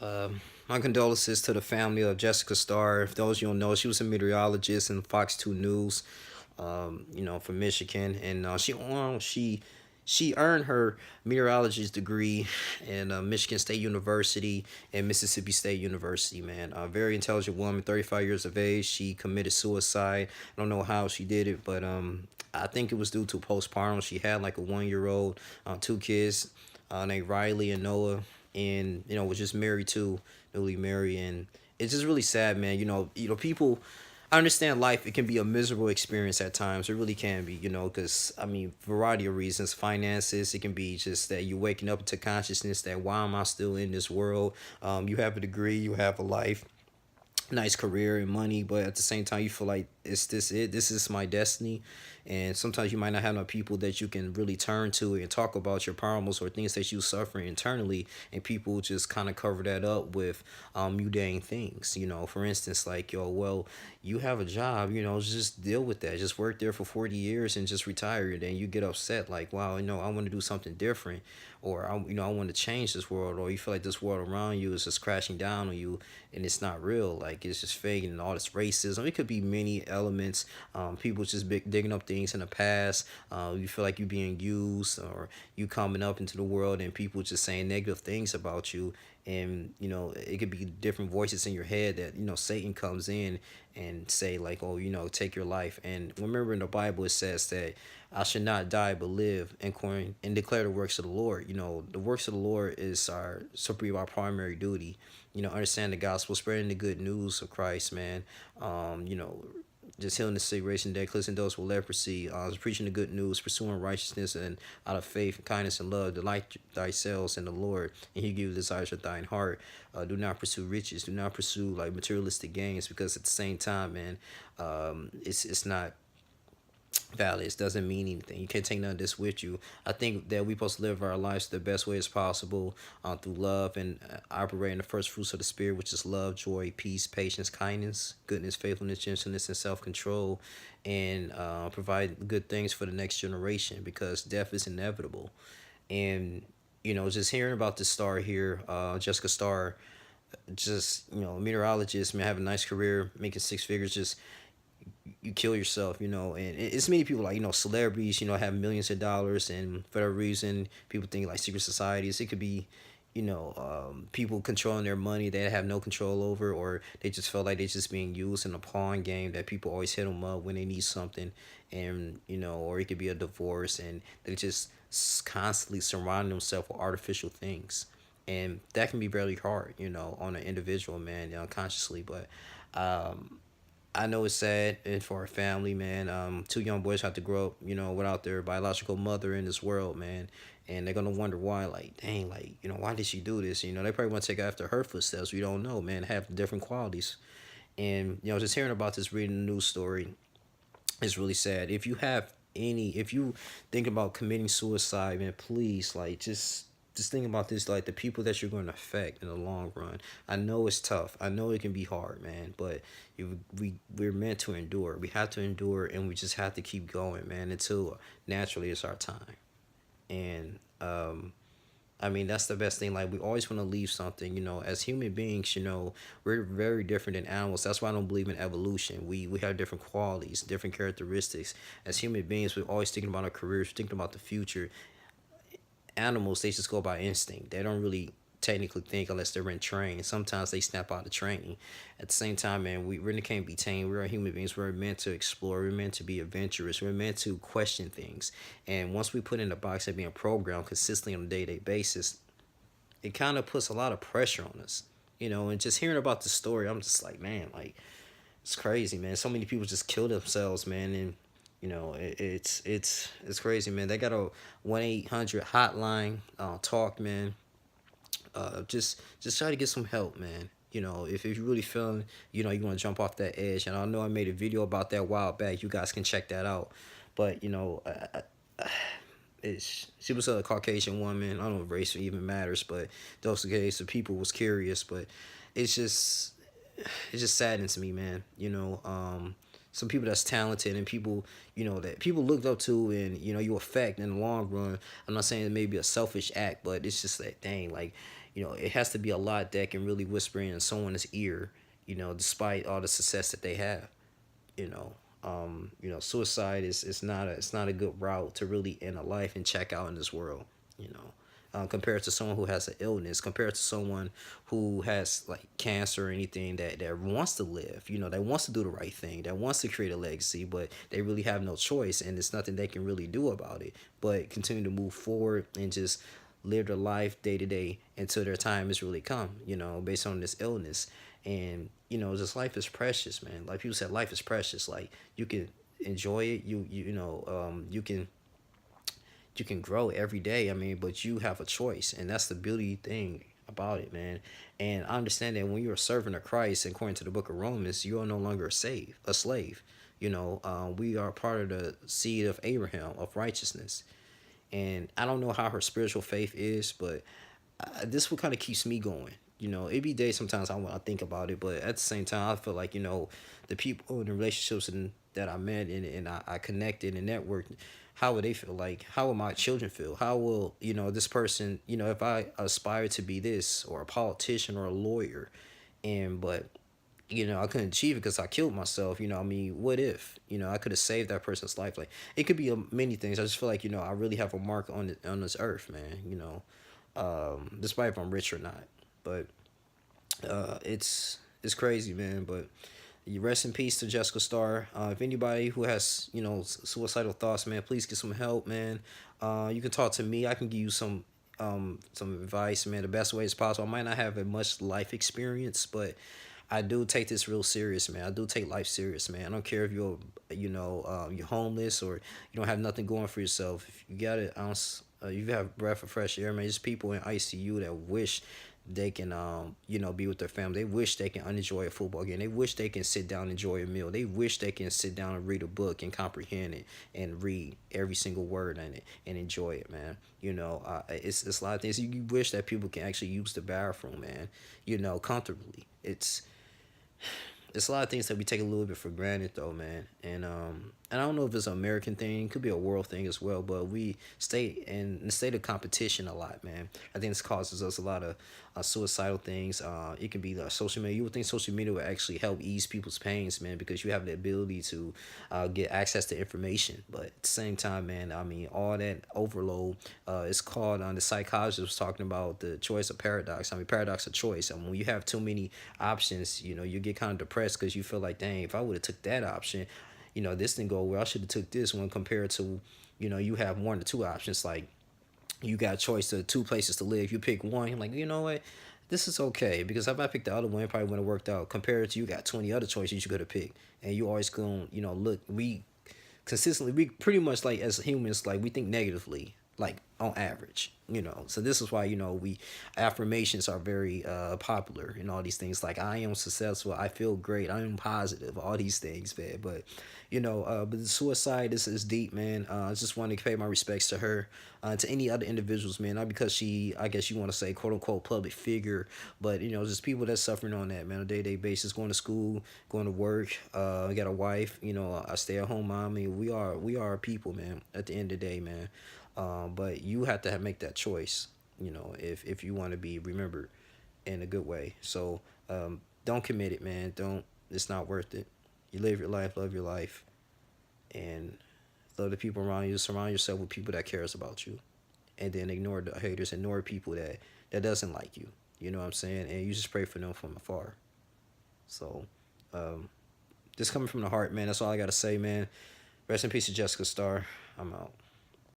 My condolences to the family of Jessica Starr. If those you don't know, she was a meteorologist in Fox 2 News, from Michigan, and she earned her meteorologist degree in Michigan State University and Mississippi State University. Man, a very intelligent woman, 35 years of age. She committed suicide. I don't know how she did it, but I think it was due to postpartum. She had like a 1 year old, two kids, named Riley and Noah, and was just married too, newly married, and it's just really sad, man. People. I understand life; it can be a miserable experience at times. It really can be, because I mean, variety of reasons, finances. It can be just that you're waking up into consciousness that why am I still in this world? You have a degree, you have a life, nice career and money, but at the same time you feel like this is my destiny. And sometimes you might not have no people that you can really turn to and talk about your problems or things that you suffering internally, and people just kind of cover that up with mundane things. For instance, like, yo, well, you have a job, just deal with that, just work there for 40 years and just retire. Then you get upset like, wow, I want to do something different, or I want to change this world, or you feel like this world around you is just crashing down on you and it's not real, like it's just fake, and all this racism. It could be many elements. People just digging up things in the past. You feel like you're being used, or you coming up into the world and people just saying negative things about you. And it could be different voices in your head that Satan comes in and say like, oh, take your life. And remember, in the Bible it says that I should not die but live and declare the works of the Lord. The works of the Lord is our should be our primary duty. Understand the gospel, spreading the good news of Christ, man. Just healing the sick, raising the dead, cleansing those with leprosy, preaching the good news, pursuing righteousness, and out of faith, kindness, and love, delight thyself in the Lord, and He give you the desires of thine heart. Do not pursue riches. Do not pursue like materialistic gains, because at the same time, man, it's not valid. It doesn't mean anything. You can't take none of this with you. I think that we supposed to live our lives the best way as possible, through love, and operating the first fruits of the spirit, which is love, joy, peace, patience, kindness, goodness, faithfulness, gentleness, and self-control, and provide good things for the next generation, because death is inevitable. And just hearing about this star here, Jessica Starr, just meteorologist, man, have a nice career, making six figures, just you kill yourself, and it's many people, like, celebrities, have millions of dollars, and for that reason people think like secret societies. It could be, people controlling their money they have no control over, or they just feel like they're just being used in a pawn game, that people always hit them up when they need something. And or it could be a divorce, and they just constantly surrounding themselves with artificial things, and that can be very hard, on an individual, man, unconsciously. But I know it's sad, and for our family, man. Two young boys have to grow up, without their biological mother in this world, man. And they're gonna wonder why, like, dang, like, why did she do this? They probably want to take after her footsteps. We don't know, man. Have different qualities, and just hearing about this, reading the news story, is really sad. If you think about committing suicide, man, please, like, just think about this, like the people that you're going to affect in the long run. I know it's tough. I know it can be hard, man, but we're meant to endure. We have to endure, and we just have to keep going, man, until naturally it's our time. And I mean, that's the best thing. Like, we always want to leave something. As human beings, we're very different than animals. That's why I don't believe in evolution. We have different qualities, different characteristics. As human beings, we're always thinking about our careers, thinking about the future. Animals, they just go by instinct. They don't really technically think unless they're in training. Sometimes they snap out of training. At the same time, man, we really can't be tamed. We're human beings. We're meant to explore. We're meant to be adventurous. We're meant to question things. And once we put in the box of being programmed consistently on a day-to-day basis, it kind of puts a lot of pressure on us. And just hearing about the story, I'm just like, man, like, it's crazy, man. So many people just kill themselves, man. And it's crazy, man. They got a 1-800 hotline, talk, man. Just try to get some help, man. If you're really feeling, you want to jump off that edge. And I know I made a video about that a while back. You guys can check that out. But she was a Caucasian woman. I don't know if race even matters, but those case the people was curious. But it's just it just saddens me, man. some people that's talented and people, that people looked up to, and you affect in the long run. I'm not saying it may be a selfish act, but it's just that thing, like, it has to be a lot that can really whisper in someone's ear, despite all the success that they have. Suicide is not a good route to really end a life and check out in this world. You know, compared to someone who has an illness, compared to someone who has like cancer or anything that wants to live, that wants to do the right thing, that wants to create a legacy, but they really have no choice and it's nothing they can really do about it. But continue to move forward and just live their life day to day until their time has really come, based on this illness. And just life is precious, man. Like people said, life is precious. Like you can enjoy it. You can grow every day. I mean, but you have a choice, and that's the beauty thing about it, man. And I understand that when you're a servant of Christ, according to the Book of Romans, you are no longer a slave. We are part of the seed of Abraham of righteousness. And I don't know how her spiritual faith is, but this what kind of keeps me going. It be days sometimes I think about it, but at the same time, I feel like the people in the relationships that I met and I connected and networked. How would they feel? Like, how will my children feel? How will this person? If I aspire to be this or a politician or a lawyer, and but I couldn't achieve it because I killed myself. I mean, what if, I could have saved that person's life? Like, it could be many things. I just feel like, I really have a mark on this earth, man, despite if I'm rich or not. But it's crazy, man. But you rest in peace to Jessica Starr. If anybody who has, suicidal thoughts, man, please get some help, man. You can talk to me. I can give you some advice, man, the best way as possible. I might not have a much life experience, but I do take this real serious, man. I do take life serious, man. I don't care if you're homeless or you don't have nothing going for yourself. If you got an ounce, you have breath of fresh air, man. There's people in ICU that wish they can, be with their family. They wish they can enjoy a football game. They wish they can sit down and enjoy a meal. They wish they can sit down and read a book and comprehend it and read every single word in it and enjoy it, man. It's a lot of things. You wish that people can actually use the bathroom, man, comfortably. It's a lot of things that we take a little bit for granted though, man. And I don't know if it's an American thing, it could be a world thing as well, but we stay in the state of competition a lot, man. I think this causes us a lot of suicidal things. It can be social media. You would think social media would actually help ease people's pains, man, because you have the ability to get access to information. But at the same time, man, I mean, all that overload, it's called, the psychologist was talking about the choice of paradox. I mean, paradox of choice. I mean, when you have too many options, you get kind of depressed because you feel like, dang, if I would have took that option, this didn't go well. I should have took this one, compared to, you have one or two options. Like, you got a choice of two places to live. You pick one. You're like, you know what? This is okay, because if I picked the other one, it probably wouldn't have worked out. Compared to, you got 20 other choices you could have picked, and you always going, look, we pretty much, like, as humans, like, we think negatively, like, on average, so this is why, we affirmations are very popular and all these things, like, I am successful, I feel great, I am positive, all these things, man. But but the suicide is deep, man. I just want to pay my respects to her, to any other individuals, man. Not because she, I guess you want to say, quote unquote, public figure, but just people that's suffering on that, man, on a day-to-day basis, going to school, going to work. I got a wife, a stay-at-home mom. I mean, we are people, man, at the end of the day, man. But you have to make that choice, if you want to be remembered in a good way. So don't commit it, man. Don't. It's not worth it. You live your life, love your life, and love the people around you. Surround yourself with people that cares about you, and then ignore the haters. Ignore people that doesn't like you. You know what I'm saying? And you just pray for them from afar. So, just coming from the heart, man. That's all I gotta say, man. Rest in peace to Jessica Starr. I'm out.